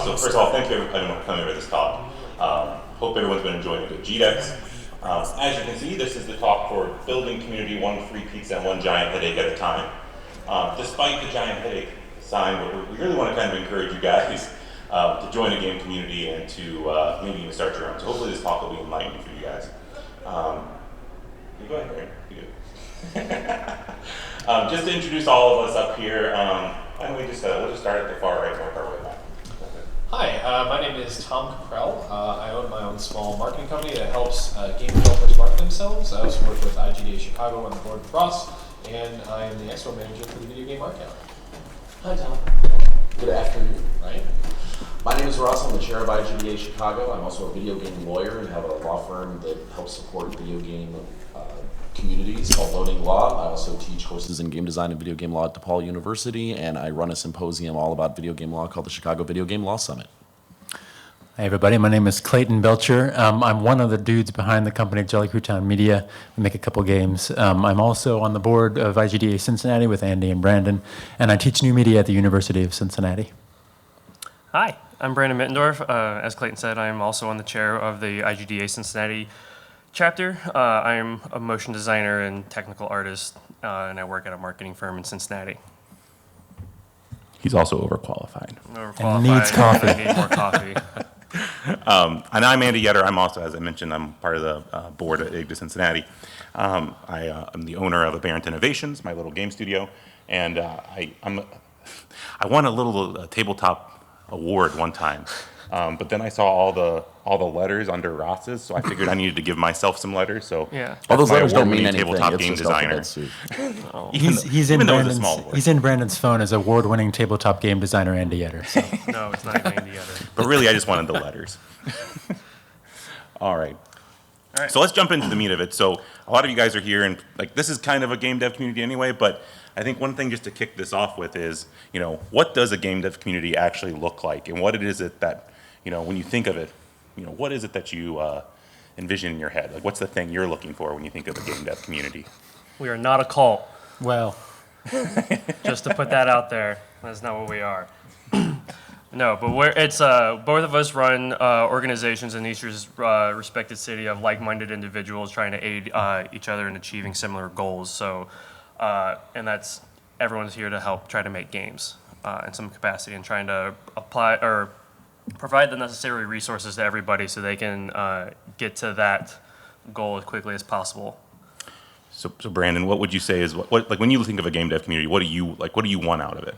So first of all, thank you everyone for coming over this talk. Hope everyone's been enjoying it at GDEX. As you can see, this is the talk for building community, one free pizza and one giant headache at a time. Despite the giant headache sign, we really want to kind of encourage you guys to join a game community and to maybe even start your own. So hopefully this talk will be enlightening for you guys. You go ahead, Aaron. You good. Just to introduce all of us up here, why don't we'll just start at the far right, work our way back. Hi, my name is Tom Caprel. I own my own small marketing company that helps game developers market themselves. I also work with IGDA Chicago on the board with Ross, and I am the expo manager for the Video Game Market. Hi, Tom. Good afternoon. Right? My name is Ross. I'm the chair of IGDA Chicago. I'm also a video game lawyer and have a law firm that helps support video game communities called Loading Law. I also teach courses in game design and video game law at DePaul University, and I run a symposium all about video game law called the Chicago Video Game Law Summit. Hey everybody, my name is Clayton Belcher. I'm one of the dudes behind the company Jelly Crouton Media. We make a couple games. I'm also on the board of IGDA Cincinnati with Andy and Branden, and I teach new media at the University of Cincinnati. Hi, I'm Branden Middendorf. As Clayton said, I'm also on the chair of the IGDA Cincinnati chapter. I'm a motion designer and technical artist, and I work at a marketing firm in Cincinnati. He's also overqualified. And needs coffee. I need more coffee. And I'm Andy Yetter. I'm also, as I mentioned, I'm part of the board at IGDA Cincinnati. I'm the owner of Barrington Innovations, my little game studio, and I won a little tabletop award one time. But then I saw all the letters under Ross's, so I figured I needed to give myself some letters. So Yeah. All those my letters don't award-winning mean anything. tabletop It's game just designer. alphabet soup. He's in even though it's a small Branden's, award. he's in Branden's phone as award-winning tabletop game designer Andy Yetter. So. No, it's not even any other. But really, I just wanted the letters. All right. All right. So let's jump into the meat of it. So a lot of you guys are here, and like this is kind of a game dev community anyway. But I think one thing just to kick this off with is, what does a game dev community actually look like, and what it is it that, when you think of it, what is it that you envision in your head? Like, what's the thing you're looking for when you think of a game dev community? We are not a cult, Well, just to put that out there. That's not what we are. No, but it's both of us run organizations in each respected city of like-minded individuals trying to aid each other in achieving similar goals. So, and that's everyone's here to help try to make games in some capacity and trying to apply or provide the necessary resources to everybody so they can get to that goal as quickly as possible. So Branden, what would you say is what like when you think of a game dev community, what do you want out of it?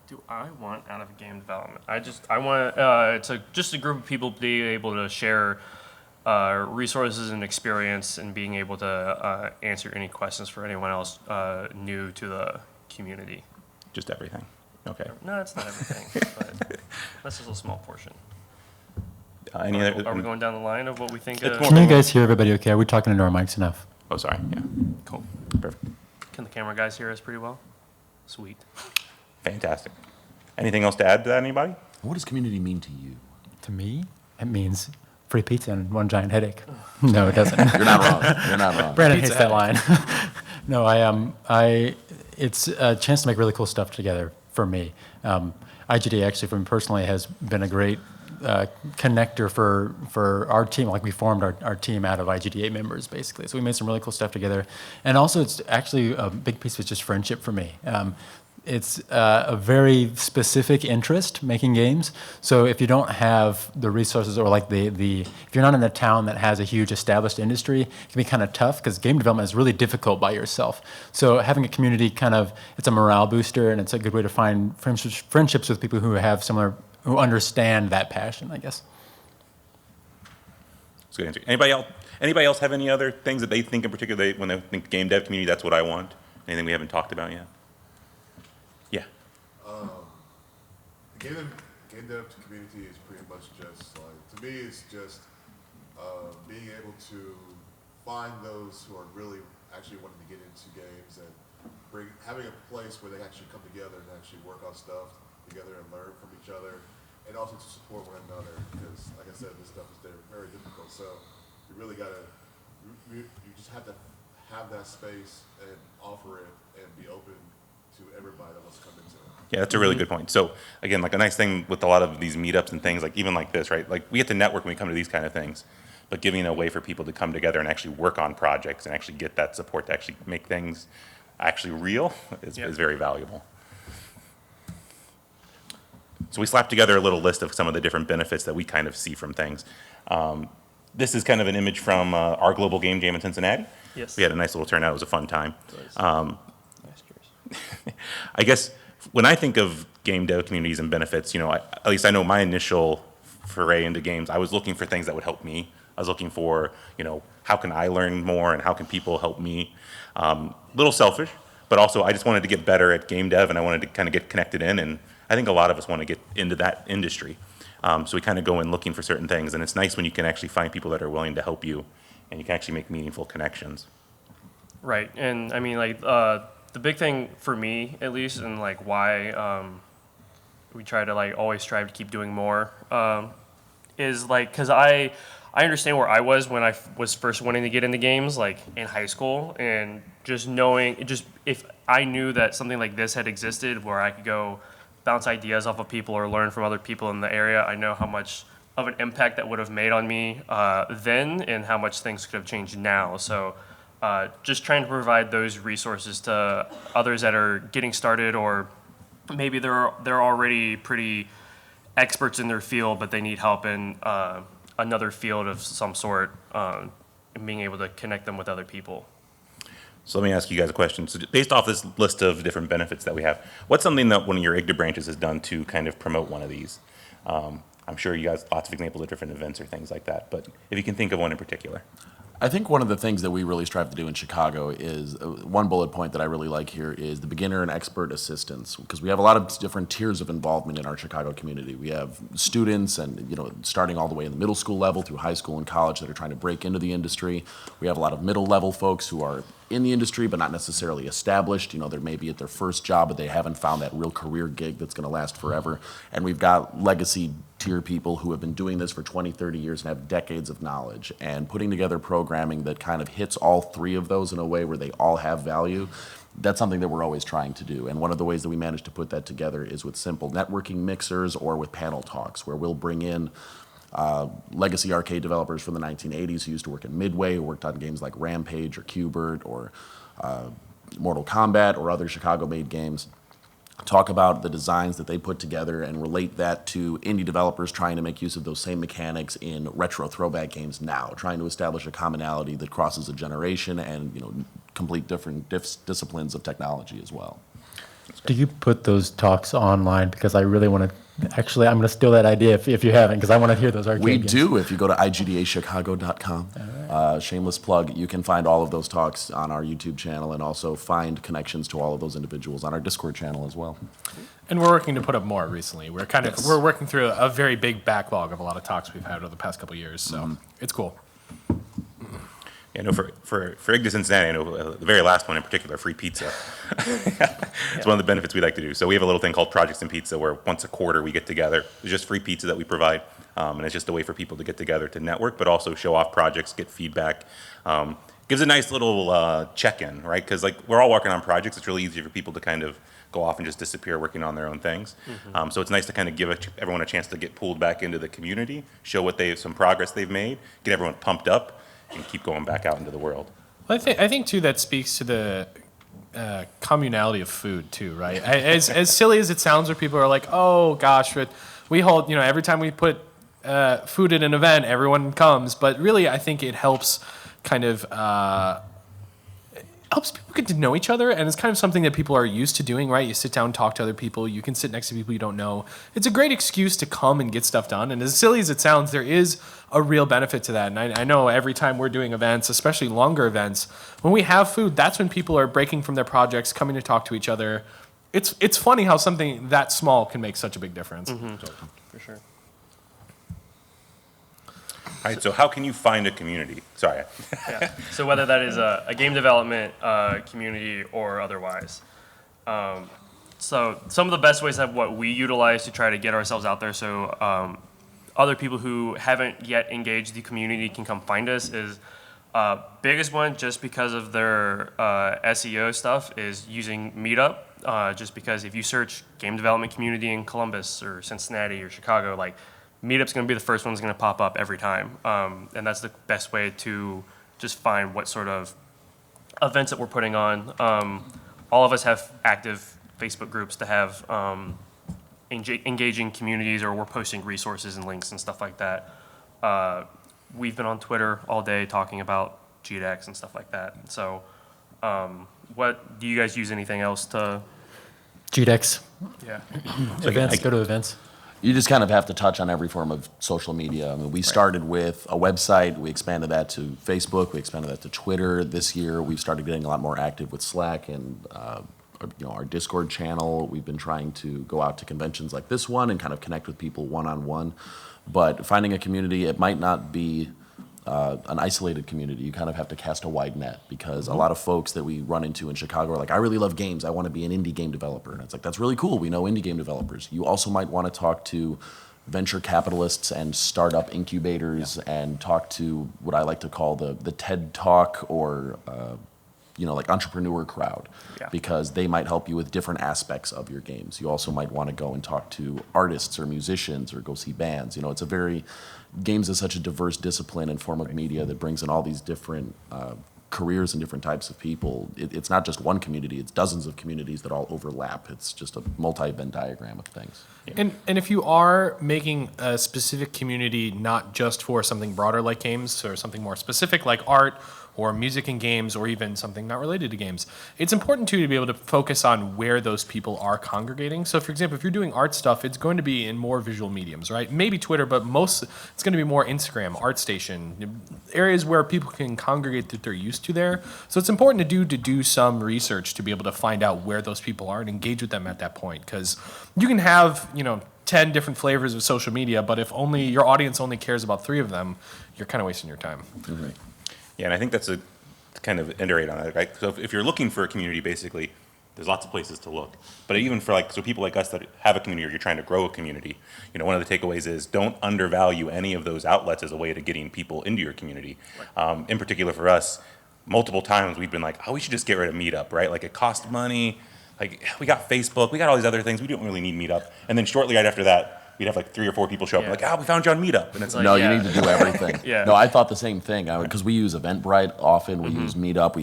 Do I want out of game development? I want it's just a group of people being able to share resources and experience and being able to answer any questions for anyone else new to the community. Just everything. Okay. No, it's not everything, but that's just a small portion. Any other? Are we going down the line of what we think? It's more- can you guys hear everybody okay? Are we talking into our mics enough? Oh, sorry. Yeah. Cool. Perfect. Can the camera guys hear us pretty well? Sweet. Fantastic. Anything else to add to that, anybody? What does community mean to you? To me, it means free pizza and one giant headache. No, it doesn't. You're not wrong. You're not wrong. Branden hates that line. No, it's a chance to make really cool stuff together for me. IGDA actually, for me personally, has been a great connector for our team. Like we formed our team out of IGDA members, basically. So we made some really cool stuff together. And also, it's actually a big piece of just friendship for me. It's a very specific interest, making games. So if you don't have the resources or like if you're not in a town that has a huge established industry, it can be kind of tough because game development is really difficult by yourself. So having a community it's a morale booster, and it's a good way to find friendships with people who understand that passion, I guess. That's a good answer. Anybody else have any other things that they think in particular when they think game dev community, that's what I want? Anything we haven't talked about yet? Yeah. The game dev community is pretty much just like, to me, it's just being able to find those who are really actually wanting to get into games and having a place where they actually come together and actually work on stuff together and learn from each other, and also to support one another, because like I said, this stuff is very difficult. So you really gotta, you just have to have that space and offer it and be open to everybody that wants to come into it. Yeah, that's a really good point. So again, like a nice thing with a lot of these meetups and things, like even like this, right? Like we get to network when we come to these kind of things, but giving a way for people to come together and actually work on projects and actually get that support to actually make things actually real is very valuable. So we slapped together a little list of some of the different benefits that we kind of see from things. This is kind of an image from our global game jam in Cincinnati. Yes. We had a nice little turnout. It was a fun time. Last year's. I guess when I think of game dev communities and benefits, you know, at least I know my initial foray into games, I was looking for things that would help me. I was looking for, you know, how can I learn more and how can people help me? Little selfish, but also I just wanted to get better at game dev and I wanted to kind of get connected in, and I think a lot of us want to get into that industry. So we kind of go in looking for certain things, and it's nice when you can actually find people that are willing to help you and you can actually make meaningful connections. Right, and I mean, like, the big thing for me, at least, and like why we try to like always strive to keep doing more, is like, because I understand where I was when I was first wanting to get into games, like in high school, and just knowing, just if I knew that something like this had existed where I could go bounce ideas off of people or learn from other people in the area, I know how much of an impact that would have made on me then and how much things could have changed now. So just trying to provide those resources to others that are getting started, or maybe they're already pretty experts in their field, but they need help in another field of some sort, and being able to connect them with other people. So let me ask you guys a question. So based off this list of different benefits that we have, what's something that one of your IGDA branches has done to kind of promote one of these? I'm sure you guys lots of examples of different events or things like that, but if you can think of one in particular. I think one of the things that we really strive to do in Chicago is one bullet point that I really like here is the beginner and expert assistance, because we have a lot of different tiers of involvement in our Chicago community. We have students and, you know, starting all the way in the middle school level through high school and college that are trying to break into the industry. We have a lot of middle level folks who are in the industry but not necessarily established. You know, they're maybe at their first job, but they haven't found that real career gig that's going to last forever. And we've got legacy tier people who have been doing this for 20, 30 years and have decades of knowledge, and putting together programming that kind of hits all three of those in a way where they all have value. That's something that we're always trying to do. And one of the ways that we manage to put that together is with simple networking mixers or with panel talks, where we'll bring in legacy arcade developers from the 1980s who used to work at Midway, who worked on games like Rampage or Q*bert or Mortal Kombat or other Chicago-made games, talk about the designs that they put together and relate that to indie developers trying to make use of those same mechanics in retro throwback games now, trying to establish a commonality that crosses a generation and, you know, complete different disciplines of technology as well. Do you put those talks online? Because I really want to. Actually, I'm going to steal that idea if you haven't, because I want to hear those arcade We games. do. If you go to IGDAchicago.com, shameless plug, you can find all of those talks on our YouTube channel and also find connections to all of those individuals on our Discord channel as well. And we're working to put up more recently. We're we're working through a very big backlog of a lot of talks we've had over the past couple of years, so it's cool. Yeah, no, for IGDA Cincinnati, I know the very last one in particular, free pizza. It's one of the benefits we like to do. So we have a little thing called Projects and Pizza, where once a quarter we get together. It's just free pizza that we provide, and it's just a way for people to get together to network, but also show off projects, get feedback. Gives a nice little check-in, right? Because like we're all working on projects, it's really easy for people to kind of go off and just disappear working on their own things. So it's nice to kind of give everyone a chance to get pulled back into the community, show some progress they've made, get everyone pumped up, and keep going back out into the world. Well, I think too that speaks to the communality of food too, right? As silly as it sounds, where people are like, "Oh gosh, but we hold," you know, every time we put food at an event, everyone comes. But really, I think it helps kind of helps people get to know each other, and it's kind of something that people are used to doing, right? You sit down and talk to other people. You can sit next to people you don't know. It's a great excuse to come and get stuff done. And as silly as it sounds, there is a real benefit to that. And I know every time we're doing events, especially longer events, when we have food, that's when people are breaking from their projects, coming to talk to each other. It's funny how something that small can make such a big difference. For sure. All right, so how can you find a community? Sorry. Yeah. So whether that is a game development community or otherwise. So some of the best ways of what we utilize to try to get ourselves out there, so other people who haven't yet engaged the community can come find us, is Biggest one, just because of their SEO stuff, is using Meetup. Just because if you search game development community in Columbus or Cincinnati or Chicago, like Meetup's going to be the first one that's going to pop up every time, and that's the best way to just find what sort of events that we're putting on. All of us have active Facebook groups to have engaging communities, or we're posting resources and links and stuff like that. We've been on Twitter all day talking about GDEX and stuff like that. So, what do you guys use anything else to? GDEX, Yeah. events, go to events. You just kind of have to touch on every form of social media. I mean, we started with a website, we expanded that to Facebook, we expanded that to Twitter. This year, we've started getting a lot more active with Slack and our Discord channel. We've been trying to go out to conventions like this one and kind of connect with people one-on-one. But finding a community, it might not be an isolated community. You kind of have to cast a wide net, because a lot of folks that we run into in Chicago are like, I really love games. I want to be an indie game developer. And it's like, that's really cool. We know indie game developers. You also might want to talk to venture capitalists and startup incubators and talk to what I like to call the TED Talk or like entrepreneur crowd, because they might help you with different aspects of your games. You also might want to go and talk to artists or musicians or go see bands. Games is such a diverse discipline and form of media that brings in all these different careers and different types of people. It's not just one community, it's dozens of communities that all overlap. It's just a multi-Venn diagram of things. And if you are making a specific community not just for something broader like games, or something more specific like art or music and games, or even something not related to games, it's important too to be able to focus on where those people are congregating. So for example, if you're doing art stuff, it's going to be in more visual mediums, right? Maybe Twitter, but it's going to be more Instagram, ArtStation, areas where people can congregate that they're used to there. So it's important to do some research to be able to find out where those people are and engage with them at that point, because you can have 10 different flavors of social media, but if only your audience only cares about 3 of them, you're kind of wasting your time. Mm-hmm. Yeah, and I think that's a kind of iterate on that, right? So if you're looking for a community, basically, there's lots of places to look. But even for people like us that have a community, or you're trying to grow a community, one of the takeaways is don't undervalue any of those outlets as a way to getting people into your community. In particular for us, multiple times we've been like, oh, we should just get rid of Meetup, right? Like, it costs money. Like, we got Facebook, we got all these other things. We don't really need Meetup. And then shortly right after that, we'd have like 3 or 4 people show up, like, we found you on Meetup. And it's like, No, you need to do everything. Yeah. No, I thought the same thing, because we use Eventbrite often, we use Meetup,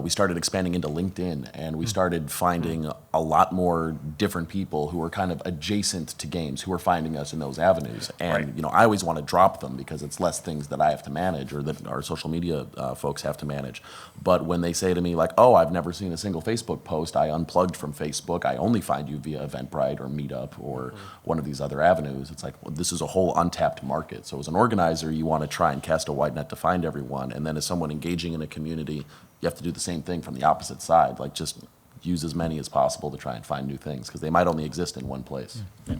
we started expanding into LinkedIn, and we started finding a lot more different people who were kind of adjacent to games, who were finding us in those avenues. And I always want to drop them because it's less things that I have to manage, or that our social media folks have to manage. But when they say to me like, oh, I've never seen a single Facebook post, I unplugged from Facebook, I only find you via Eventbrite or Meetup or one of these other avenues, it's like, well, this is a whole untapped market. So as an organizer, you want to try and cast a wide net to find everyone. And then as someone engaging in a community, you have to do the same thing from the opposite side. Like, just use as many as possible to try and find new things, because they might only exist in one place. Yeah.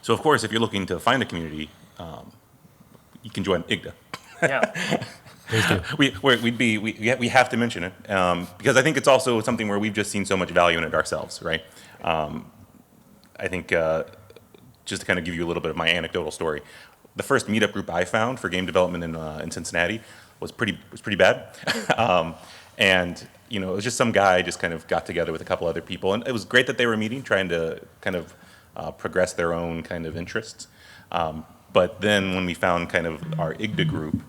So of course, if you're looking to find a community, you can join IGDA. Yeah. We have to mention it, because I think it's also something where we've just seen so much value in it ourselves, right? I think just to kind of give you a little bit of my anecdotal story, the first meetup group I found for game development in Cincinnati was pretty bad, and it was just some guy just kind of got together with a couple other people, and it was great that they were meeting, trying to kind of progress their own kind of interests. But then when we found kind of our IGDA group,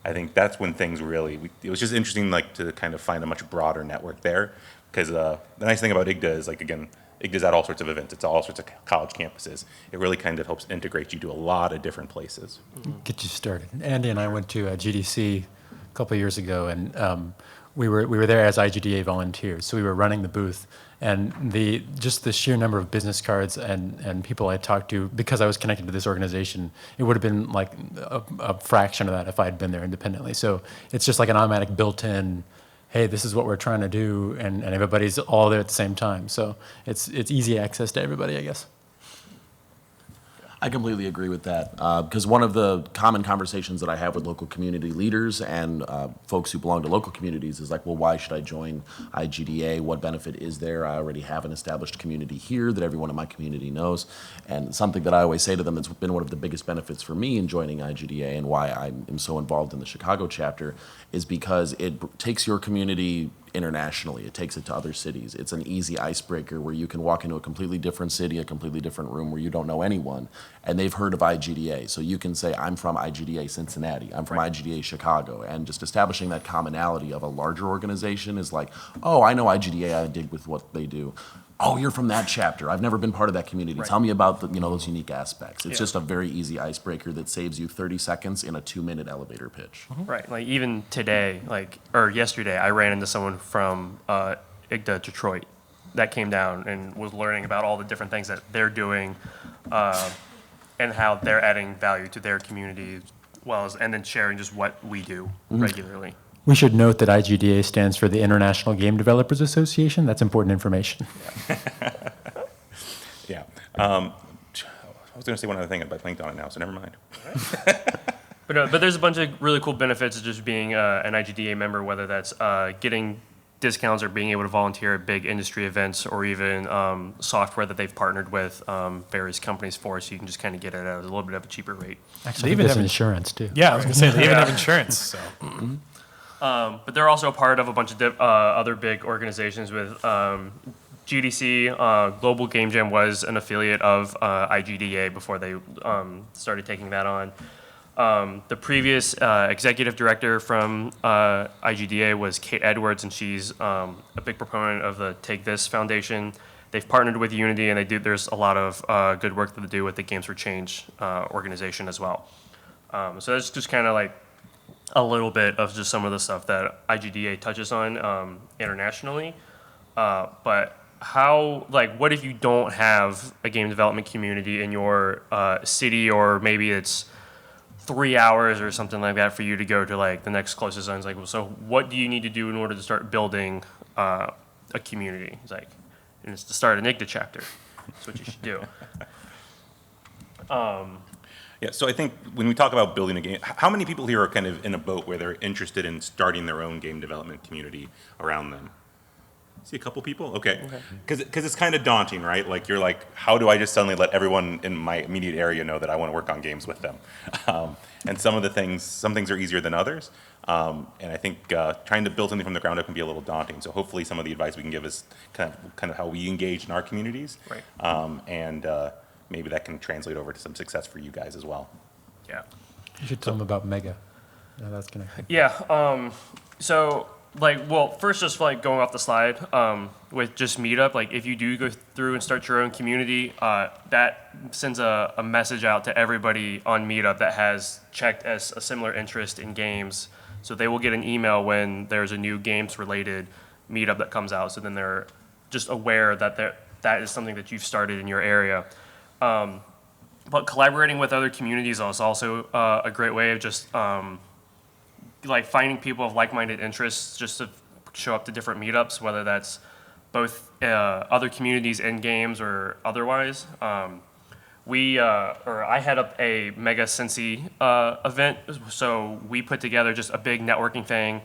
I think that's when things really, it was just interesting, like, to kind of find a much broader network there. Because the nice thing about IGDA is, like, again, IGDA's at all sorts of events. It's all sorts of college campuses. It really kind of helps integrate you to a lot of different places. Get you started. Andy and I went to GDC a couple of years ago, and we were there as IGDA volunteers. So we were running the booth, and the sheer number of business cards and people I talked to, because I was connected to this organization, it would have been like a fraction of that if I had been there independently. So it's just like an automatic built-in, hey, this is what we're trying to do, and everybody's all there at the same time. So it's easy access to everybody, I guess. I completely agree with that, because one of the common conversations that I have with local community leaders and folks who belong to local communities is like, well, why should I join IGDA? What benefit is there? I already have an established community here that everyone in my community knows. And something that I always say to them that's been one of the biggest benefits for me in joining IGDA and why I am so involved in the Chicago chapter is because it takes your community internationally. It takes it to other cities. It's an easy icebreaker where you can walk into a completely different city, a completely different room where you don't know anyone, and they've heard of IGDA. So you can say, I'm from IGDA Cincinnati, I'm from IGDA Chicago, and just establishing that commonality of a larger organization is like, oh, I know IGDA, I dig with what they do. Oh, you're from that chapter. I've never been part of that community. Right. Tell me about those unique aspects. It's Yeah. just a very easy icebreaker that saves you 30 seconds in a 2-minute elevator pitch. Right. Like even today, or yesterday, I ran into someone from IGDA Detroit that came down and was learning about all the different things that they're doing and how they're adding value to their community, and then sharing just what we do regularly. We should note that IGDA stands for the International Game Developers Association. That's important information. Yeah. I was going to say one other thing, but I blanked on it now, so never mind. But there's a bunch of really cool benefits of just being an IGDA member, whether that's getting discounts or being able to volunteer at big industry events or even software that they've partnered with various companies for, so you can just kind of get it at a little bit of a cheaper rate. Actually, even there's have- insurance too. Yeah, I was gonna say they even have insurance. So But they're also a part of a bunch of other big organizations with GDC. Global Game Jam was an affiliate of IGDA before they started taking that on. The previous executive director from IGDA was Kate Edwards, and she's a big proponent of the Take This Foundation. They've partnered with Unity, and there's a lot of good work that they do with the Games for Change organization as well. So that's just kind of like a little bit of just some of the stuff that IGDA touches on internationally. But what if you don't have a game development community in your city, or maybe it's 3 hours or something like that for you to go to like the next closest zone? It's like, well, so what do you need to do in order to start building a community? It's like, and it's to start an IGDA chapter. That's what you should do. Yeah, so I think when we talk about building a game, how many people here are kind of in a boat where they're interested in starting their own game development community around them? See a couple people? Okay. Because it's kind of daunting, right? Like, you're like, how do I just suddenly let everyone in my immediate area know that I want to work on games with them? And some things are easier than others. And I think trying to build something from the ground up can be a little daunting. So hopefully some of the advice we can give is kind of how we engage in our communities. Right. And maybe that can translate over to some success for you guys as well. Yeah. You should tell them about Mega. Yeah, that's connected. Yeah. First, just like going off the slide with just Meetup, like if you do go through and start your own community, that sends a message out to everybody on Meetup that has checked as a similar interest in games. So they will get an email when there's a new games-related Meetup that comes out. So then they're just aware that that is something that you've started in your area. But collaborating with other communities is also a great way of just like finding people of like-minded interests just to show up to different meetups, whether that's both other communities in games or otherwise. I head up a Mega Cincy event, so we put together just a big networking thing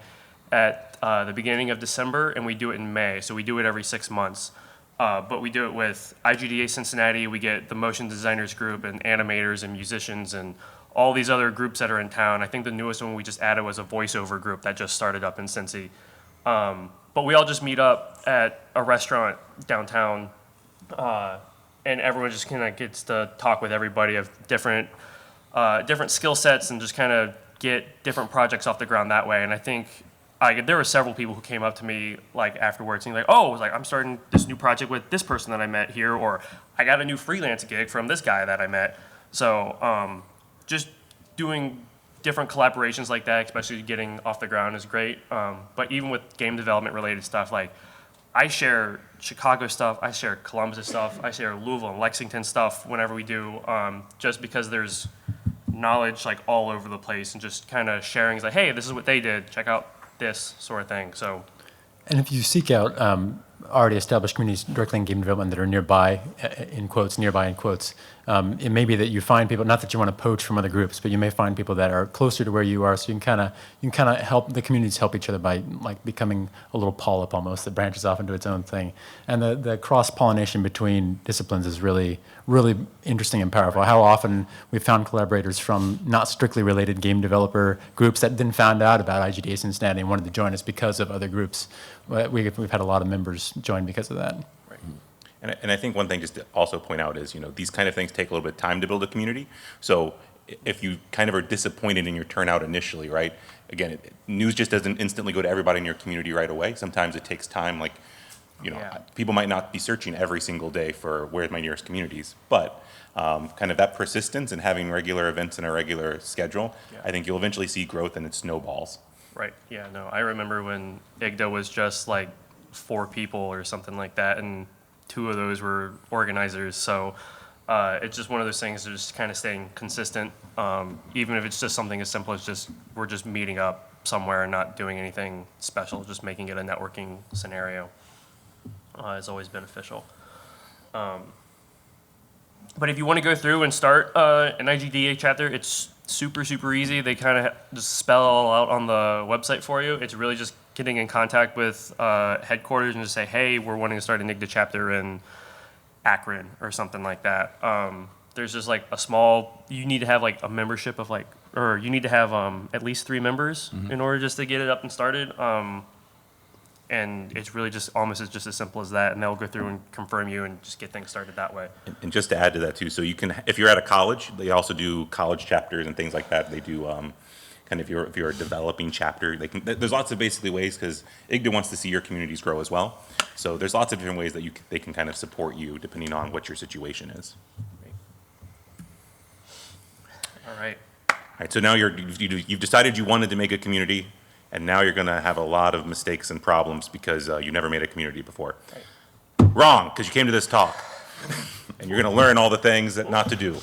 at the beginning of December, and we do it in May, so we do it every 6 months. But we do it with IGDA Cincinnati. We get the motion designers group and animators and musicians and all these other groups that are in town. I think the newest one we just added was a voiceover group that just started up in Cincy. But we all just meet up at a restaurant downtown, and everyone just kind of gets to talk with everybody of different skill sets and just kind of get different projects off the ground that way. And I think there were several people who came up to me like afterwards and like, I'm starting this new project with this person that I met here, or I got a new freelance gig from this guy that I met. So just doing different collaborations like that, especially getting off the ground, is great. But even with game development related stuff, like I share Chicago stuff, I share Columbus stuff, I share Louisville and Lexington stuff whenever we do, just because there's knowledge like all over the place, and just kind of sharing is like, hey, this is what they did, check out this sort of thing. So, And if you seek out already established communities directly in game development that are nearby, in quotes, it may be that you find people, not that you want to poach from other groups, but you may find people that are closer to where you are, so you can kind of help the communities help each other by like becoming a little polyp almost that branches off into its own thing. And the cross pollination between disciplines is really interesting and powerful. How often we've found collaborators from not strictly related game developer groups that then found out about IGDA Cincinnati and wanted to join us because of other groups. We've had a lot of members join because of that. And I think one thing just to also point out is, these kind of things take a little bit of time to build a community. So if you kind of are disappointed in your turnout initially, right? Again, news just doesn't instantly go to everybody in your community right away. Sometimes it takes time. Like, people might not be searching every single day for where's my nearest communities, but kind of that persistence and having regular events in a regular schedule, I think you'll eventually see growth and it snowballs. Right. Yeah. No, I remember when IGDA was just like 4 people or something like that, and 2 of those were organizers. So it's just one of those things, just kind of staying consistent, even if it's just something as simple as we're just meeting up somewhere and not doing anything special, just making it a networking scenario is always beneficial. But if you want to go through and start an IGDA chapter, it's super easy. They kind of just spell it all out on the website for you. It's really just getting in contact with headquarters and just say, hey, we're wanting to start an IGDA chapter in Akron or something like that. There's just like you need to have like a membership of or you need to have at least 3 members in order just to get it up and started. And it's really just almost just as simple as that, and they'll go through and confirm you and just get things started that way. And just to add to that too, so you can, if you're at a college, they also do college chapters and things like that. They do kind of if you're a developing chapter, there's lots of basically ways, because IGDA wants to see your communities grow as well. So there's lots of different ways that they can kind of support you depending on what your situation is. All right. All right. So now you've decided you wanted to make a community. And now you're going to have a lot of mistakes and problems because you never made a community before. Right. Wrong, because you came to this talk. And you're going to learn all the things that not to do.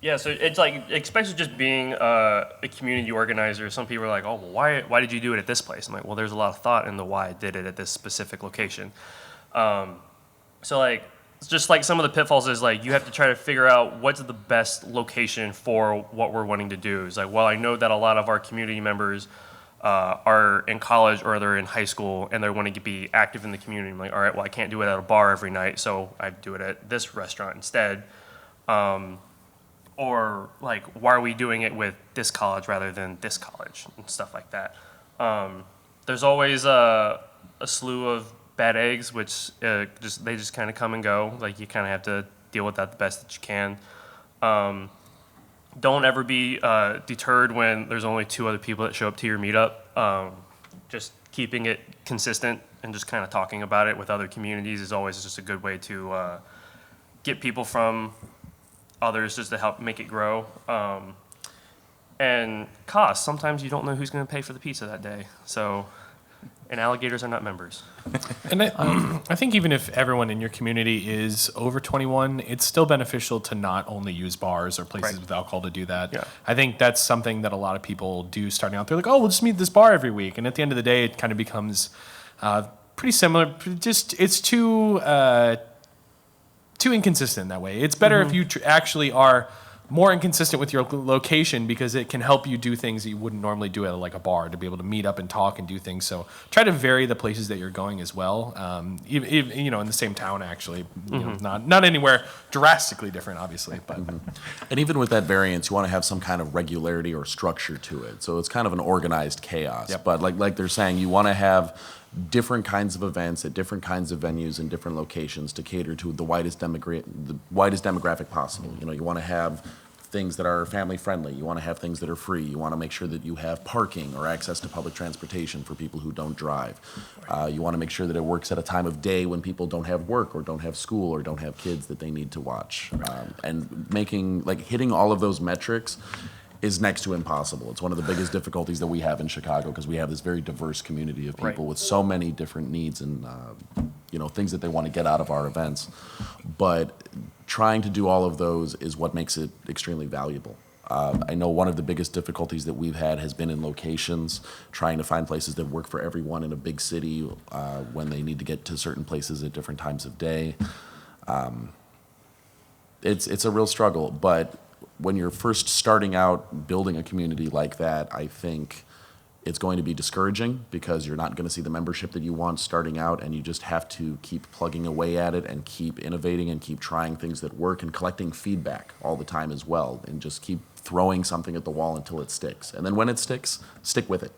Yeah, so it's like, especially just being a community organizer, some people are like, oh, well, why did you do it at this place? I'm like, well, there's a lot of thought into why I did it at this specific location. So like, it's just like some of the pitfalls is like you have to try to figure out what's the best location for what we're wanting to do. It's like, well, I know that a lot of our community members are in college or they're in high school and they're wanting to be active in the community. I'm like, all right, well, I can't do it at a bar every night, so I do it at this restaurant instead. Or like, why are we doing it with this college rather than this college and stuff like that. There's always a slew of bad eggs, which they just kind of come and go. Like you kind of have to deal with that the best that you can. Don't ever be deterred when there's only 2 other people that show up to your meetup. Just keeping it consistent and just kind of talking about it with other communities is always just a good way to get people from others just to help make it grow. And cost. Sometimes you don't know who's going to pay for the pizza that day. And alligators are not members. And I think even if everyone in your community is over 21, it's still beneficial to not only use bars or places with alcohol to do that. Yeah. I think that's something that a lot of people do starting out. They're like, oh, we'll just meet at this bar every week. And at the end of the day, it kind of becomes pretty similar. Just it's too inconsistent that way. It's better if you actually are more inconsistent with your location, because it can help you do things that you wouldn't normally do at like a bar, to be able to meet up and talk and do things. So try to vary the places that you're going as well. Even, in the same town, actually, not anywhere drastically different, obviously. But And even with that variance, you want to have some kind of regularity or structure to it. So it's kind of an organized chaos. Yep. But like they're saying, you want to have different kinds of events at different kinds of venues in different locations to cater to the widest demographic possible. You want to have things that are family friendly. You want to have things that are free. You want to make sure that you have parking or access to public transportation for people who don't drive. You want to make sure that it works at a time of day when people don't have work or don't have school or don't have kids that they need to watch. And hitting all of those metrics is next to impossible. It's one of the biggest difficulties that we have in Chicago, because we have this very diverse community of people with so many different needs and things that they want to get out of our events. But trying to do all of those is what makes it extremely valuable. I know one of the biggest difficulties that we've had has been in locations, trying to find places that work for everyone in a big city when they need to get to certain places at different times of day. it's a real struggle. But when you're first starting out building a community like that, I think it's going to be discouraging because you're not going to see the membership that you want starting out, and you just have to keep plugging away at it and keep innovating and keep trying things that work and collecting feedback all the time as well, and just keep throwing something at the wall until it sticks. And then when it sticks, stick with it.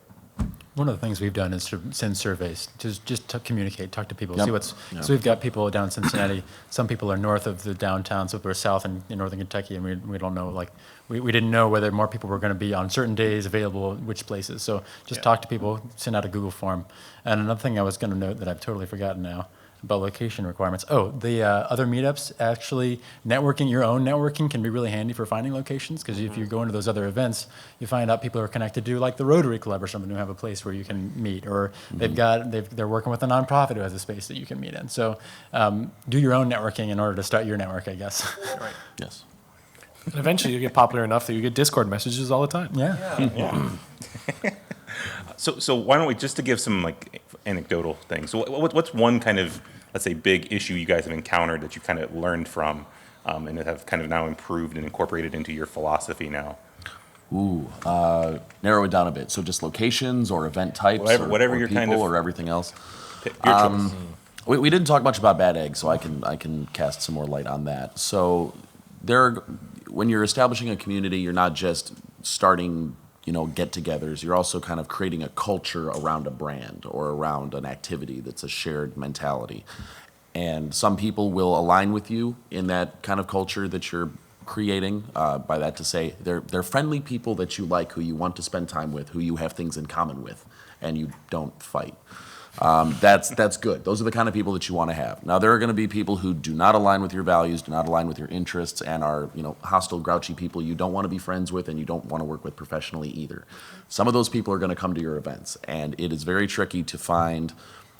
One of the things we've done is to send surveys, just to communicate, talk to people, Yep. see what's. Yep. So we've got people down in Cincinnati. Some people are north of the downtown, so we're south in northern Kentucky, and we don't know, like, we didn't know whether more people were going to be on certain days available, which places. So just talk to people, send out a Google form. And another thing I was going to note that I've totally forgotten now about location requirements. Oh, the other meetups, actually, your own networking can be really handy for finding locations, because if you go into those other events, you find out people are connected to, like, the Rotary Club or something, who have a place where you can meet, or they're working with a nonprofit who has a space that you can meet in. So do your own networking in order to start your network, I guess. Right. Yes. And eventually you get popular enough that you get Discord messages all the time. Yeah. So why don't we, just to give some like anecdotal things, so what's one kind of, let's say, big issue you guys have encountered that you kind of learned from and that have kind of now improved and incorporated into your philosophy now? Ooh, narrow it down a bit. So just locations or event types, Whatever or you're people, kind of- or everything else. Your choice. We didn't talk much about bad eggs, so I can cast some more light on that. So when you're establishing a community, you're not just starting, get-togethers. You're also kind of creating a culture around a brand or around an activity that's a shared mentality. And some people will align with you in that kind of culture that you're creating. By that to say, they're friendly people that you like, who you want to spend time with, who you have things in common with, and you don't fight. That's good. Those are the kind of people that you want to have. Now, there are going to be people who do not align with your values, do not align with your interests, and are, hostile, grouchy people you don't want to be friends with and you don't want to work with professionally either. Some of those people are going to come to your events, and it is very tricky to find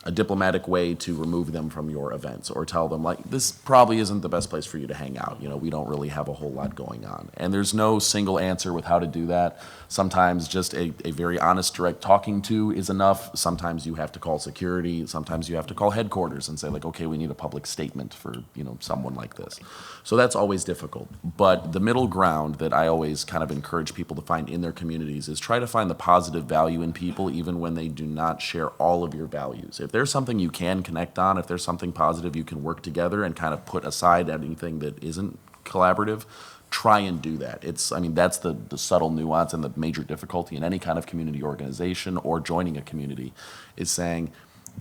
a diplomatic way to remove them from your events, or tell them, like, this probably isn't the best place for you to hang out. We don't really have a whole lot going on. And there's no single answer with how to do that. Sometimes just a very honest, direct talking to is enough. Sometimes you have to call security. Sometimes you have to call headquarters and say, like, okay, we need a public statement for, someone like this. So that's always difficult. But the middle ground that I always kind of encourage people to find in their communities is try to find the positive value in people, even when they do not share all of your values. If there's something you can connect on, if there's something positive you can work together and kind of put aside anything that isn't collaborative, try and do that. That's the subtle nuance and the major difficulty in any kind of community organization or joining a community, is saying,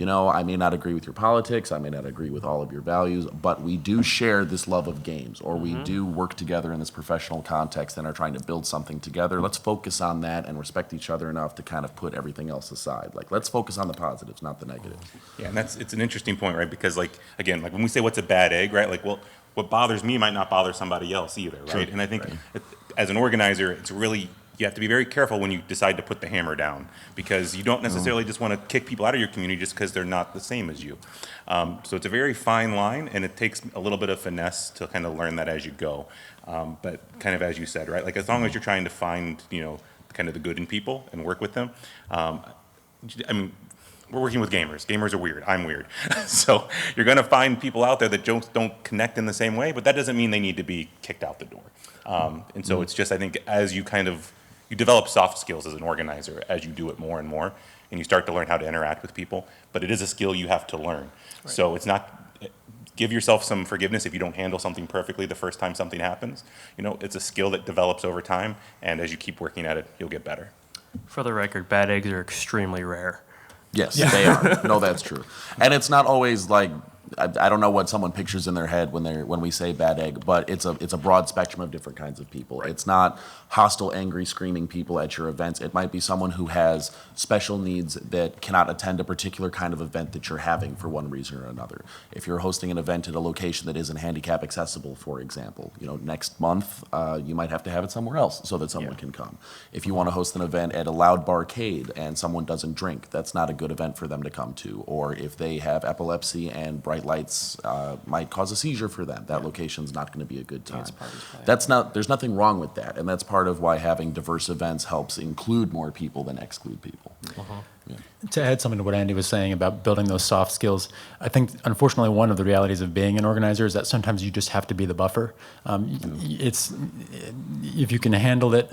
I may not agree with your politics, I may not agree with all of your values, but we do share this love of games, or we do work together in this professional context and are trying to build something together. Let's focus on that and respect each other enough to kind of put everything else aside. Like, let's focus on the positives, not the negatives. Yeah, and it's an interesting point, right? Because, like, again, like when we say what's a bad egg, right? Like, well, what bothers me might not bother somebody else either, right? Sure. And I think as an organizer, it's really, you have to be very careful when you decide to put the hammer down, because you don't necessarily just want to kick people out of your community just because they're not the same as you. So it's a very fine line, and it takes a little bit of finesse to kind of learn that as you go. But kind of as you said, right? Like, as long as you're trying to find, kind of the good in people and work with them. We're working with gamers. Gamers are weird. I'm weird. So you're going to find people out there that don't connect in the same way, but that doesn't mean they need to be kicked out the door. And so it's just, I think, as you you develop soft skills as an organizer as you do it more and more, and you start to learn how to interact with people, but it is a skill you have to learn. Right. So it's not, give yourself some forgiveness if you don't handle something perfectly the first time something happens. It's a skill that develops over time, and as you keep working at it, you'll get better. For the record, bad eggs are extremely rare. Yes, they are. No, that's true. And it's not always like, I don't know what someone pictures in their head when we say bad egg, but it's a broad spectrum of different kinds of people. Right. It's not hostile, angry, screaming people at your events. It might be someone who has special needs that cannot attend a particular kind of event that you're having for one reason or another. If you're hosting an event at a location that isn't handicap accessible, for example, next month you might have to have it somewhere else so that someone can come. If you want to host an event at a loud barcade and someone doesn't drink, that's not a good event for them to come to. Or if they have epilepsy and bright lights might cause a seizure for them, that location's not going to be a good time. There's nothing wrong with that, and that's part of why having diverse events helps include more people than exclude people. To add something to what Andy was saying about building those soft skills, I think unfortunately one of the realities of being an organizer is that sometimes you just have to be the buffer. It's if you can handle it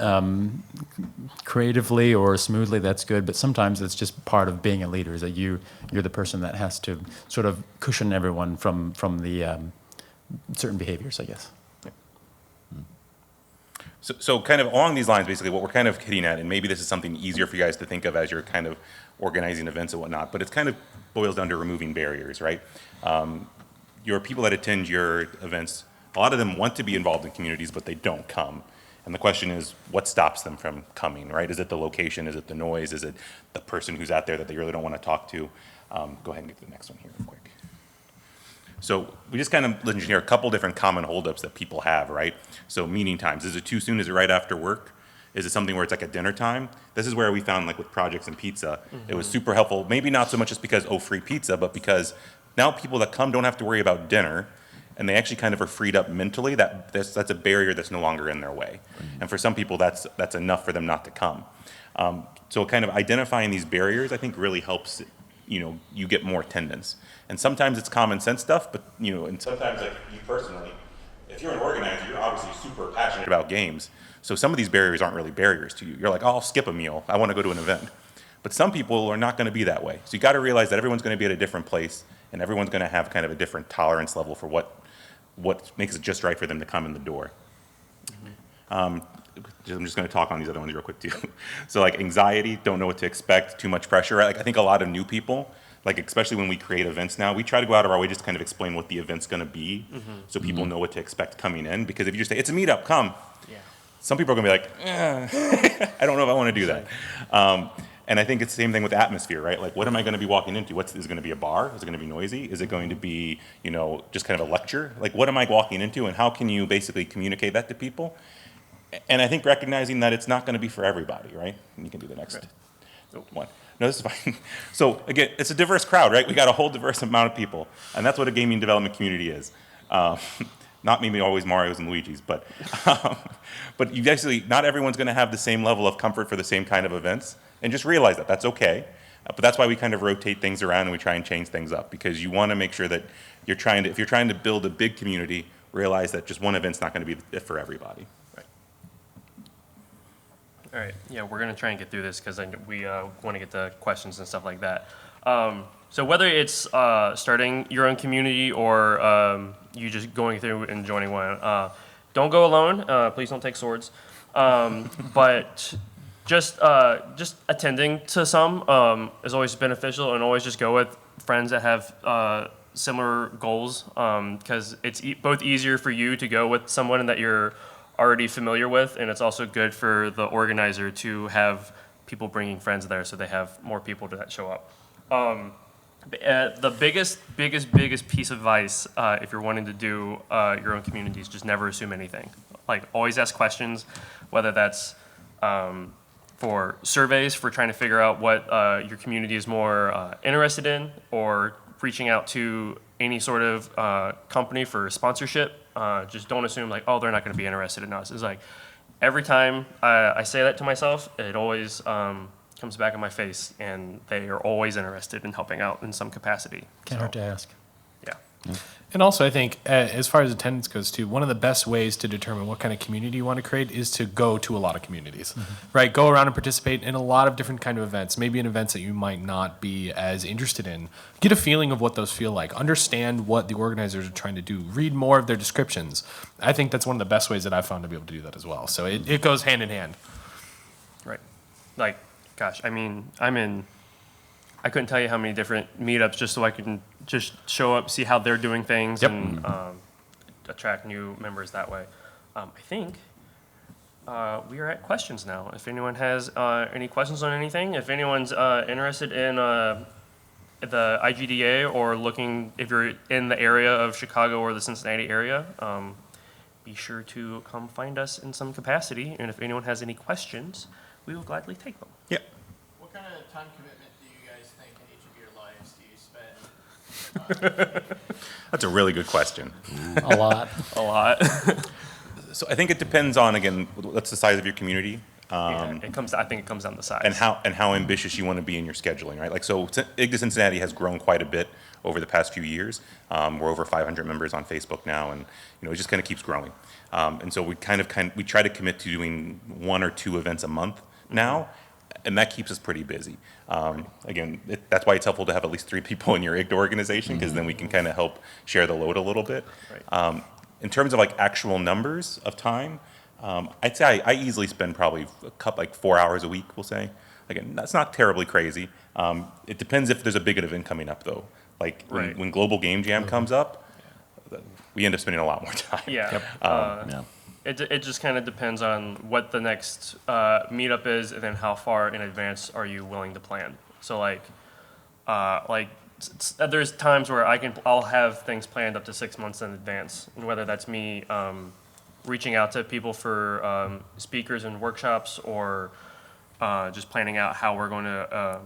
creatively or smoothly, that's good. But sometimes it's just part of being a leader is that you're the person that has to sort of cushion everyone from the certain behaviors, I guess. So kind of along these lines, basically what we're kind of hitting at, and maybe this is something easier for you guys to think of as you're kind of organizing events and whatnot, but it's kind of boils down to removing barriers, right? Your people that attend your events, a lot of them want to be involved in communities, but they don't come. And the question is, what stops them from coming, right? Is it the location? Is it the noise? Is it the person who's out there that they really don't want to talk to? Go ahead and get to the next one here real quick. So we just kind of engineer a couple different common holdups that people have, right? So meeting times, is it too soon? Is it right after work? Is it something where it's like a dinner time? This is where we found like with projects and pizza, it was super helpful. Maybe not so much just because, oh, free pizza, but because now people that come don't have to worry about dinner and they actually kind of are freed up mentally. That's a barrier that's no longer in their way. And for some people, that's enough for them not to come. So kind of identifying these barriers, I think really helps, you get more attendance. And sometimes it's common sense stuff, but, and sometimes like you personally, if you're an organizer, you're obviously super passionate about games. So some of these barriers aren't really barriers to you. You're like, oh, I'll skip a meal. I want to go to an event. But some people are not going to be that way. So you got to realize that everyone's going to be at a different place and everyone's going to have kind of a different tolerance level for what makes it just right for them to come in the door. I'm just going to talk on these other ones real quick too. So like anxiety, don't know what to expect, too much pressure. Right? Like I think a lot of new people, like especially when we create events now, we try to go out of our way just to kind of explain what the event's going to be, so people know what to expect coming in. Because if you just say it's a meetup, come. Yeah. Some people are going to be like, I don't know if I want to do that. And I think it's the same thing with atmosphere, right? Like, what am I going to be walking into? Is it going to be a bar? Is it going to be noisy? Is it going to be, just kind of a lecture? Like, what am I walking into, and how can you basically communicate that to people? And I think recognizing that it's not going to be for everybody, right? And you can do the next one. No, this is fine. So again, it's a diverse crowd, right? We got a whole diverse amount of people, and that's what a gaming development community is. Not maybe always Mario's and Luigi's, but you actually, not everyone's going to have the same level of comfort for the same kind of events, and just realize that that's okay. But that's why we kind of rotate things around and we try and change things up, because you want to make sure that if you're trying to build a big community, realize that just one event's not going to be it for everybody. All right, yeah, we're gonna try and get through this because we want to get to questions and stuff like that. So whether it's starting your own community or you just going through and joining one, don't go alone. Please don't take swords. But just attending to some is always beneficial, and always just go with friends that have similar goals, because it's both easier for you to go with someone that you're already familiar with, and it's also good for the organizer to have people bringing friends there, so they have more people that show up. The biggest piece of advice, if you're wanting to do your own community, is just never assume anything. Like, always ask questions, whether that's for surveys, for trying to figure out what your community is more interested in, or reaching out to any sort of company for sponsorship. Just don't assume like, oh, they're not going to be interested in us. It's like every time I say that to myself, it always comes back in my face, and they are always interested in helping out in some capacity. Can't hurt to ask. Yeah. And also, I think, as far as attendance goes, too, one of the best ways to determine what kind of community you want to create is to go to a lot of communities, right? Go around and participate in a lot of different kind of events, maybe in events that you might not be as interested in. Get a feeling of what those feel like. Understand what the organizers are trying to do. Read more of their descriptions. I think that's one of the best ways that I've found to be able to do that as well. So it goes hand in hand. Right. Like, gosh, I mean, I couldn't tell you how many different meetups just so I can just show up, see how they're doing things, and attract new members that way. I think we are at questions now. If anyone has any questions on anything, if anyone's interested in the IGDA, or looking, if you're in the area of Chicago or the Cincinnati area, be sure to come find us in some capacity. And if anyone has any questions, we will gladly take them. Yeah. What kind of time commitment do you guys think in each of your lives do you spend? That's a really good question. A lot. A lot. So I think it depends on, again, what's the size of your community. Yeah, I think it comes down to size. and how ambitious you want to be in your scheduling, right? Like, so IGDA Cincinnati has grown quite a bit over the past few years. We're over 500 members on Facebook now, and it just kind of keeps growing. And so we we try to commit to doing 1 or 2 events a month now, and that keeps us pretty busy. Again, that's why it's helpful to have at least 3 people in your IGDA organization, because then we can kind of help share the load a little bit. Right. In terms of like actual numbers of time, I'd say I easily spend probably 4 hours a week, we'll say. Again, that's not terribly crazy. It depends if there's a big event coming up, though. Like Right. when Global Game Jam comes up, we end up spending a lot more time. Yeah. Yeah. It just kind of depends on what the next meetup is, and then how far in advance are you willing to plan. So there's times where I'll have things planned up to 6 months in advance, and whether that's me reaching out to people for speakers and workshops, or just planning out how we're going to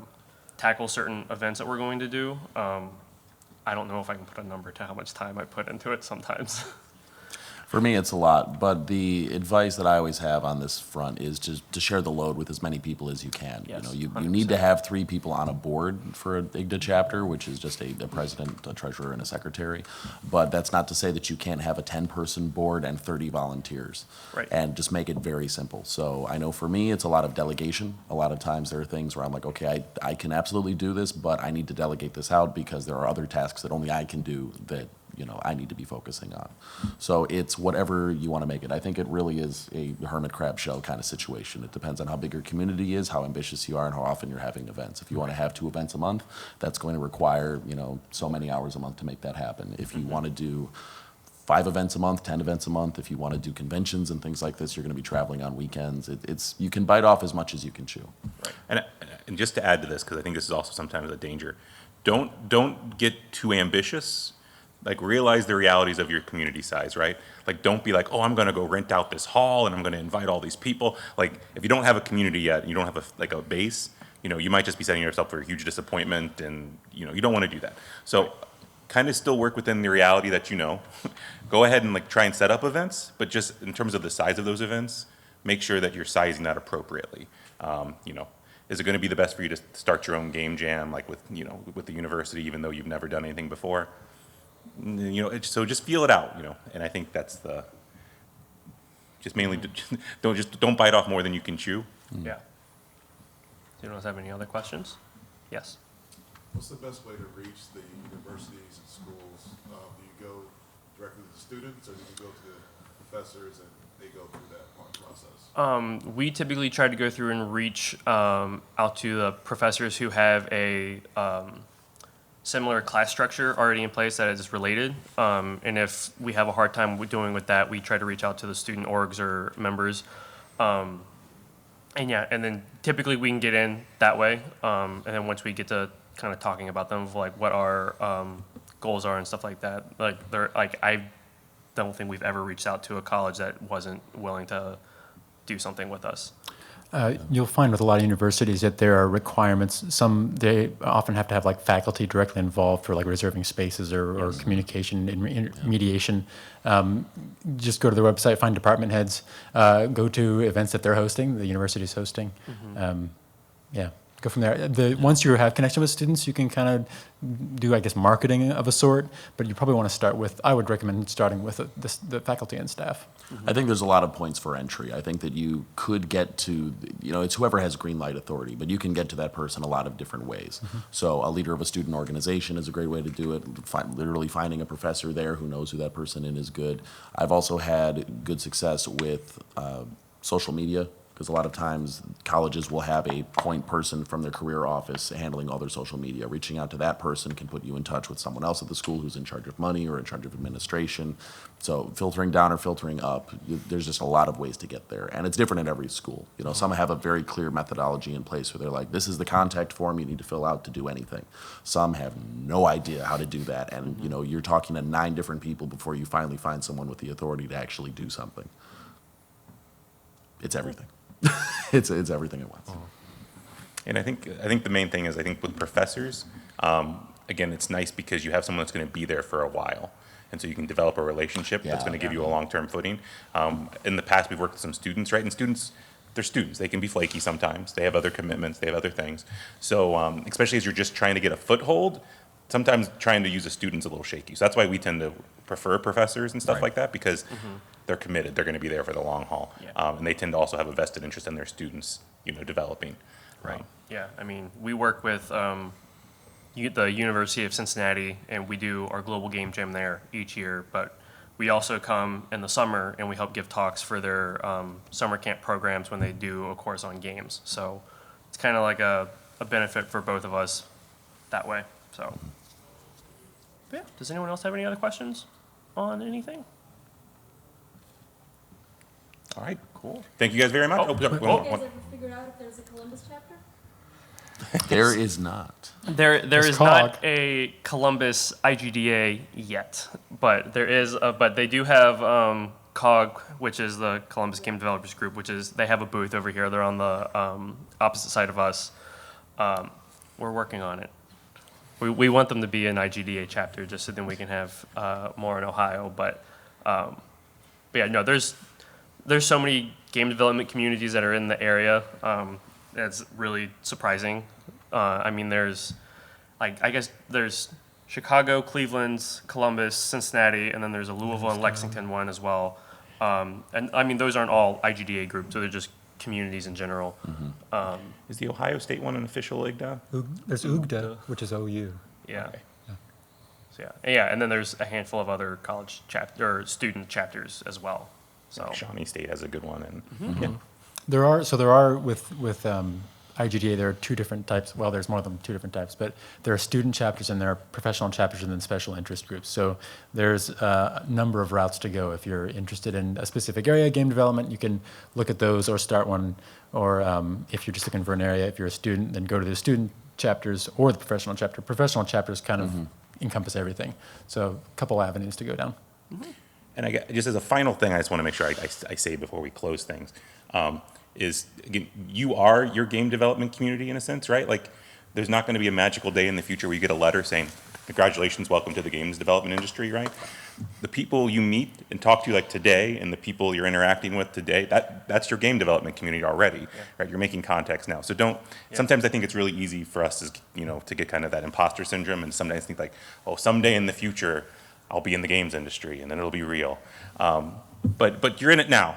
tackle certain events that we're going to do. I don't know if I can put a number to how much time I put into it sometimes. For me, it's a lot, but the advice that I always have on this front is just to share the load with as many people as you can. Yes, You need 100%. to have 3 people on a board for a IGDA chapter, which is just a president, a treasurer, and a secretary. But that's not to say that you can't have a 10-person board and 30 volunteers. Right. And just make it very simple. So I know for me, it's a lot of delegation. A lot of times there are things where I'm like, okay, I can absolutely do this, but I need to delegate this out because there are other tasks that only I can do that I need to be focusing on. So it's whatever you want to make it. I think it really is a hermit crab shell kind of situation. It depends on how big your community is, how ambitious you are, and how often you're having events. If you want to have 2 events a month, that's going to require, so many hours a month to make that happen. If you want to do 5 events a month, 10 events a month, if you want to do conventions and things like this, you're going to be traveling on weekends. You can bite off as much as you can chew. And just to add to this, because I think this is also sometimes a danger, don't get too ambitious. Like, realize the realities of your community size, right? Like, don't be like, oh, I'm going to go rent out this hall and I'm going to invite all these people. Like, if you don't have a community yet, you don't have a base, you might just be setting yourself for a huge disappointment, and you don't want to do that. So kind of still work within the reality that Go ahead and try and set up events, but just in terms of the size of those events, make sure that you're sizing that appropriately. Is it going to be the best for you to start your own game jam, with the university, even though you've never done anything before? So just feel it out, and I think that's just mainly don't bite off more than you can chew. Yeah. Do you have any other questions? Yes. What's the best way to reach the universities and schools? Do you go directly to the students, or do you go to the professors and they go through that part process? We typically try to go through and reach out to the professors who have a similar class structure already in place that is related. And if we have a hard time doing with that, we try to reach out to the student orgs or members. And then typically we can get in that way. And then once we get to kind of talking about them, what our goals are and stuff like that, I don't think we've ever reached out to a college that wasn't willing to do something with us. You'll find with a lot of universities that there are requirements. They often have to have faculty directly involved for reserving spaces or communication and mediation. Just go to their website, find department heads, go to events that they're hosting, the university's hosting. Go from there. Once you have connection with students, you can kind of do, marketing of a sort, but you probably want to start with, I would recommend starting with the faculty and staff. I think there's a lot of points for entry. I think that you could get to, it's whoever has green light authority, but you can get to that person a lot of different ways. So a leader of a student organization is a great way to do it. Literally finding a professor there who knows who that person is good. I've also had good success with social media, because a lot of times colleges will have a point person from their career office handling all their social media. Reaching out to that person can put you in touch with someone else at the school who's in charge of money or in charge of administration. So filtering down or filtering up, there's just a lot of ways to get there. And it's different in every school. Some have a very clear methodology in place where they're like, this is the contact form you need to fill out to do anything. Some have no idea how to do that. And you're talking to 9 different people before you finally find someone with the authority to actually do something. It's everything. It's everything at once. And I think the main thing is, with professors, again, it's nice because you have someone that's going to be there for a while. And so you can develop a relationship that's going to give you a long-term footing. In the past, we've worked with some students, right? And students, they're students. They can be flaky sometimes. They have other commitments. They have other things. So especially as you're just trying to get a foothold, sometimes trying to use a student's a little shaky. So that's why we tend to prefer professors and stuff like that, because they're committed. They're going to be there for the long haul. Yeah. And they tend to also have a vested interest in their students, developing. Right. Yeah, I mean, we work with the University of Cincinnati, and we do our global game jam there each year, but we also come in the summer and we help give talks for their summer camp programs when they do a course on games. So it's kind of like a benefit for both of us that way. So, but yeah, does anyone else have any other questions on anything? All right, cool. Thank you guys very much. Oh, Oh, oh. You guys ever figured out if there's a Columbus chapter? There is not. There It's is COG. not a Columbus IGDA yet, but there is. But they do have COG, which is the Columbus Game Developers Group, which is they have a booth over here. They're on the opposite side of us. We're working on it. We want them to be an IGDA chapter, just so then we can have more in Ohio. But yeah, no, there's so many game development communities that are in the area. That's really surprising. I mean, there's, I guess there's Chicago, Cleveland, Columbus, Cincinnati, and then there's a Louisville and Lexington one as well. And I mean, those aren't all IGDA groups, so they're just communities in general. Is the Ohio State one an official IGDA? There's UGDA, which is OU. Yeah. Okay. So yeah, and then there's a handful of other college or student chapters as well. So Shawnee State has a good one, and yeah. There are with IGDA, there are two different types. Well, there's more than two different types, but there are student chapters and there are professional chapters and then special interest groups. So there's a number of routes to go. If you're interested in a specific area of game development, you can look at those or start one. Or if you're just looking for an area, if you're a student, then go to the student chapters or the professional chapter. Professional chapters kind of encompass everything. So a couple avenues to go down. And just as a final thing, I just want to make sure I say before we close things, is, again, you are your game development community in a sense, right? Like, there's not going to be a magical day in the future where you get a letter saying, congratulations, welcome to the games development industry, right? The people you meet and talk to like today and the people you're interacting with today, that's your game development community already, right? You're making contacts now. So sometimes I think it's really easy for us to get kind of that imposter syndrome and sometimes think like, oh, someday in the future, I'll be in the games industry and then it'll be real. But you're in it now.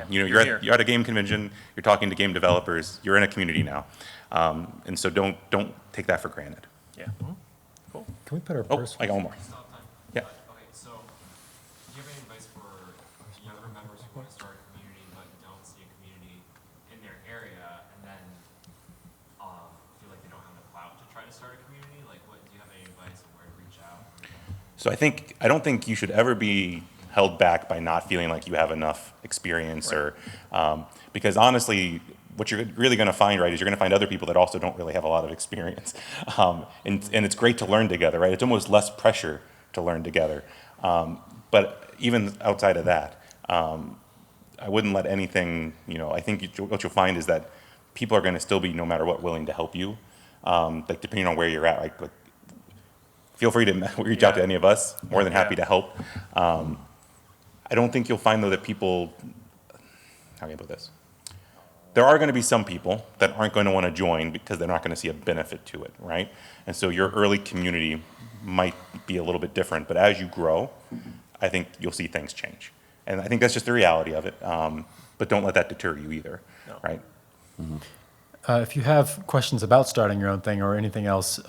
You're at a game convention. You're talking to game developers. You're in a community now, and so don't take that for granted. yeah, cool. Can we put our Oh, personal? I got one more. Yeah. Okay, so do you have any advice for younger members who want to start a community but don't see a community in their area and then feel like they don't have the clout to try to start a community? Like, do you have any advice on where to reach out? So I don't think you should ever be held back by not feeling like you have enough experience, or because honestly, what you're really going to find, right, is you're going to find other people that also don't really have a lot of experience, and it's great to learn together, right? It's almost less pressure to learn together, but even outside of that, I wouldn't let anything, I think what you'll find is that people are going to still be, no matter what, willing to help you, like depending on where you're at, right? Like, feel free to reach out to any of us. More than happy to help. I don't think you'll find, though, that people, how can I put this? There are going to be some people that aren't going to want to join because they're not going to see a benefit to it, right? And so your early community might be a little bit different, but as you grow, I think you'll see things change. And I think that's just the reality of it. But don't let that deter you either, right? If you have questions about starting your own thing or anything else,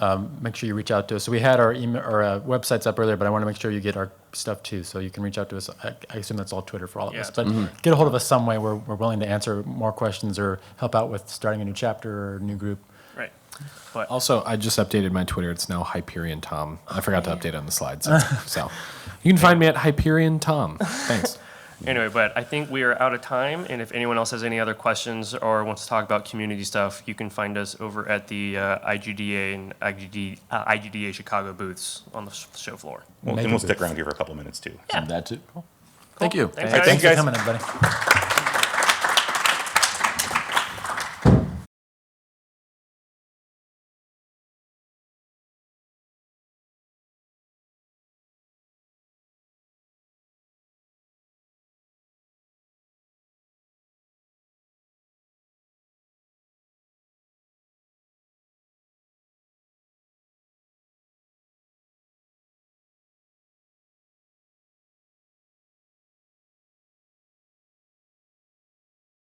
make sure you reach out to us. So we had our email or websites up earlier, but I want to make sure you get our stuff too. So you can reach out to us. I assume that's all Twitter for all of us. But get a hold of us some way. We're willing to answer more questions or help out with starting a new chapter or new group. Right. But Also, I just updated my Twitter. It's now Hyperion Tom. I forgot to update it on the slides. So you can find me at Hyperion Tom. Thanks. anyway, but I think we are out of time, and if anyone else has any other questions or wants to talk about community stuff, you can find us over at the IGDA and IGDA Chicago booths on the show floor. And we'll stick around here for a couple minutes too. That too. Cool. Thank you. Thanks, All right, guys. thank you guys. Thanks for coming, everybody.